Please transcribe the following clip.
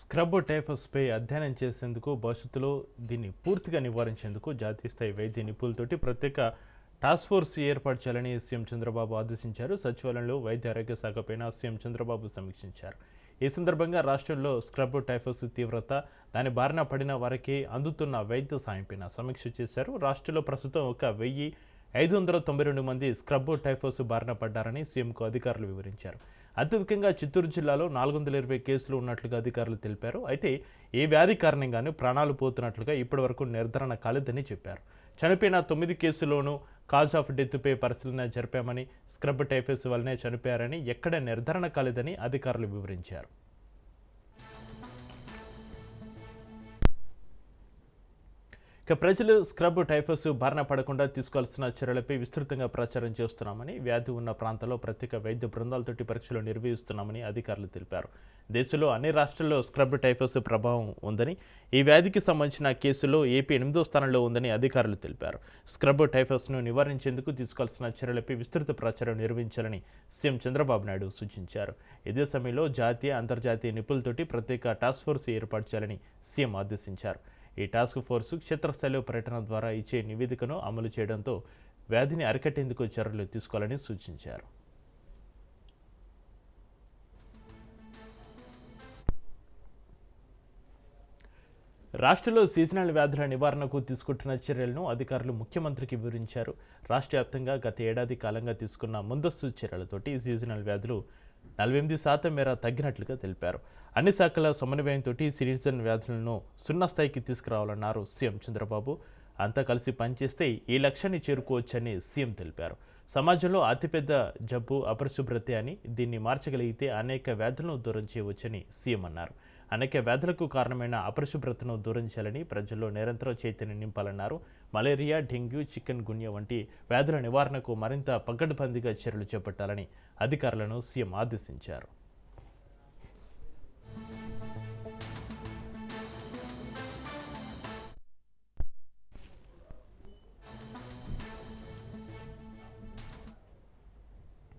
Scrub టైఫస్పై అధ్యయనం చేసేందుకు భవిష్యత్తులో దీన్ని పూర్తిగా నివారించేందుకు జాతీయ స్థాయి వైద్య నిపుణులతోటి ప్రత్యేక టాస్క్ ఫోర్స్ ఏర్పాటు చేయాలని సీఎం చంద్రబాబు ఆదేశించారు. సచివాలయంలో వైద్య ఆరోగ్య శాఖపైన సీఎం చంద్రబాబు సమీక్షించారు. ఈ సందర్భంగా రాష్ట్రంలో స్క్రబ్ టైఫస్ తీవ్రత, దాని బారిన పడిన వారికి అందుతున్న వైద్య సాయంపైన సమీక్ష చేశారు. రాష్ట్రంలో ప్రస్తుతం 1,592 మంది స్క్రబ్ టైఫస్ బారిన పడ్డారని సీఎంకు అధికారులు వివరించారు. అత్యధికంగా చిత్తూరు జిల్లాలో 420 కేసులు ఉన్నట్లుగా అధికారులు తెలిపారు. అయితే ఈ వ్యాధి కారణంగానే ప్రాణాలు పోతున్నట్లుగా ఇప్పటివరకు నిర్ధారణ కాలేదని చెప్పారు. చనిపోయిన 9 కేసుల్లోనూ కాజ్ ఆఫ్ డెత్పై పరిశీలన జరిపామని, స్క్రబ్ టైఫస్ వల్లనే చనిపోయారని ఎక్కడ నిర్ధారణ కాలేదని అధికారులు వివరించారు. ఇక ప్రజలు స్క్రబ్ టైఫస్ బారిన పడకుండా తీసుకోవాల్సిన చర్యలపై విస్తృతంగా ప్రచారం చేస్తున్నామని, వ్యాధి ఉన్న ప్రాంతాల్లో ప్రత్యేక వైద్య బృందాలతోటి పరీక్షలు నిర్వహిస్తున్నామని అధికారులు తెలిపారు. దేశంలో అన్ని రాష్ట్రాల్లో స్క్రబ్ టైఫస్ ప్రభావం ఉందని, ఈ వ్యాధికి సంబంధించిన కేసుల్లో ఏపీ 8వ స్థానంలో ఉందని అధికారులు తెలిపారు. స్క్రబ్ టైఫస్ను నివారించేందుకు తీసుకోవాల్సిన చర్యలపై విస్తృత ప్రచారం నిర్వహించాలని సీఎం చంద్రబాబు నాయుడు సూచించారు. ఇదే సమయంలో జాతీయ, అంతర్జాతీయ నిపుణులతోటి ప్రత్యేక టాస్క్ ఫోర్స్ ఏర్పాటు చేయాలని సీఎం ఆదేశించారు. ఈ టాస్క్ ఫోర్సు క్షేత్రస్థాయిలో పర్యటన ద్వారా ఇచ్చే నివేదికను అమలు చేయడంతో వ్యాధిని అరికట్టేందుకు చర్యలు తీసుకోవాలని సూచించారు. రాష్ట్రంలో సీజనల్ వ్యాధుల నివారణకు తీసుకుంటున్న చర్యలను అధికారులు ముఖ్యమంత్రికి వివరించారు. రాష్ట్ర వ్యాప్తంగా గత ఏడాది కాలంగా తీసుకున్న ముందస్తు చర్యలతోటి సీజనల్ వ్యాధులు 48% మేర తగ్గినట్లుగా తెలిపారు. అన్ని శాఖల సమన్వయంతో సీజనల్ వ్యాధులను 0 స్థాయికి తీసుకురావాలన్నారు సీఎం చంద్రబాబు. అంతా కలిసి పనిచేస్తే ఈ లక్ష్యాన్ని చేరుకోవచ్చని సీఎం తెలిపారు. సమాజంలో అతిపెద్ద జబ్బు అపరిశుభ్రతే అని, దీన్ని మార్చగలిగితే అనేక వ్యాధులను దూరం చేయవచ్చని సీఎం అన్నారు. అనేక వ్యాధులకు కారణమైన అపరిశుభ్రతను దూరం చేయాలని, ప్రజల్లో నిరంతరం చైతన్యం నింపాలన్నారు. మలేరియా, డెంగ్యూ, చికెన్ గున్యా వంటి వ్యాధుల నివారణకు మరింత పకడ్బందీగా చర్యలు చేపట్టాలని అధికారులను సీఎం ఆదేశించారు.